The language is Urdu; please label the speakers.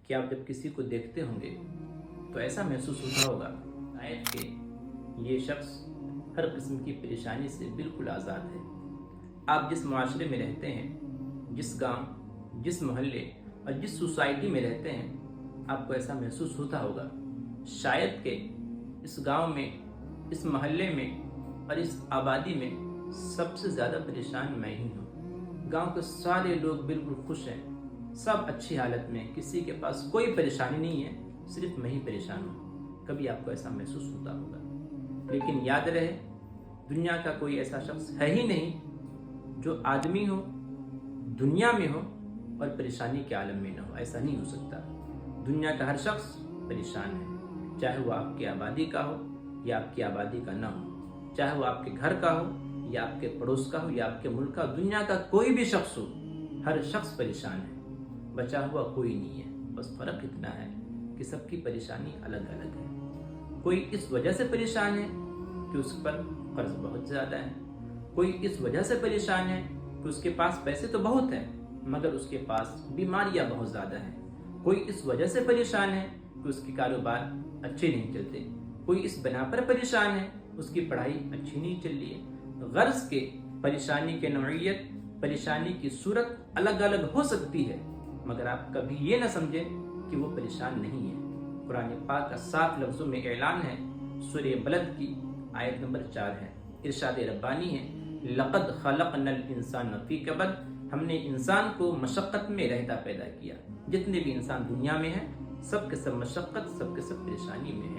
Speaker 1: کہ آپ جب کسی کو دیکھتے ہوں گے تو ایسا محسوس ہوتا ہوگا شاید کہ یہ شخص ہر قسم کی پریشانی سے بالکل آزاد ہے۔ آپ جس معاشرے میں رہتے ہیں، جس گاؤں، جس محلے اور جس سوسائٹی میں رہتے ہیں، آپ کو ایسا محسوس ہوتا ہوگا شاید کہ اس گاؤں میں، اس محلے میں اور اس آبادی میں سب سے زیادہ پریشان میں ہی ہوں۔ گاؤں کے سارے لوگ بالکل خوش ہیں، سب اچھی حالت میں، کسی کے پاس کوئی پریشانی نہیں ہے، صرف میں ہی پریشان ہوں۔ کبھی آپ کو ایسا محسوس ہوتا ہوگا، لیکن یاد رہے دنیا کا کوئی ایسا شخص ہے ہی نہیں جو آدمی ہو، دنیا میں ہو اور پریشانی کے عالم میں نہ ہو۔ ایسا نہیں ہو سکتا۔ دنیا کا ہر شخص پریشان ہے، چاہے وہ آپ کی آبادی کا ہو یا آپ کی آبادی کا نہ ہو، چاہے وہ آپ کے گھر کا ہو یا آپ کے پڑوس کا ہو یا آپ کے ملک کا، دنیا کا کوئی بھی شخص ہو، ہر شخص پریشان ہے، بچا ہوا کوئی نہیں ہے۔ بس فرق اتنا ہے کہ سب کی پریشانی الگ الگ ہے۔ کوئی اس وجہ سے پریشان ہے کہ اس پر قرض بہت زیادہ ہے، کوئی اس وجہ سے پریشان ہے کہ اس کے پاس پیسے تو بہت ہیں مگر اس کے پاس بیماریاں بہت زیادہ ہیں، کوئی اس وجہ سے پریشان ہے کہ اس کے کاروبار اچھے نہیں چلتے، کوئی اس بنا پر پریشان ہے اس کی پڑھائی اچھی نہیں چل رہی ہے۔ غرض کے پریشانی کی نوعیت، پریشانی کی صورت الگ الگ ہو سکتی ہے، مگر آپ کبھی یہ نہ سمجھیں کہ وہ پریشان نہیں ہے۔ قرآن پاک کا صاف لفظوں میں اعلان ہے، سورہ بلد کی آیت نمبر 4 ہے، ارشاد ربانی ہے، لقد خلقنا الانسان فی کبد، ہم نے انسان کو مشقت میں رہتا پیدا کیا۔ جتنے بھی انسان دنیا میں ہیں سب کے سب مشقت، سب کے سب پریشانی میں ہیں۔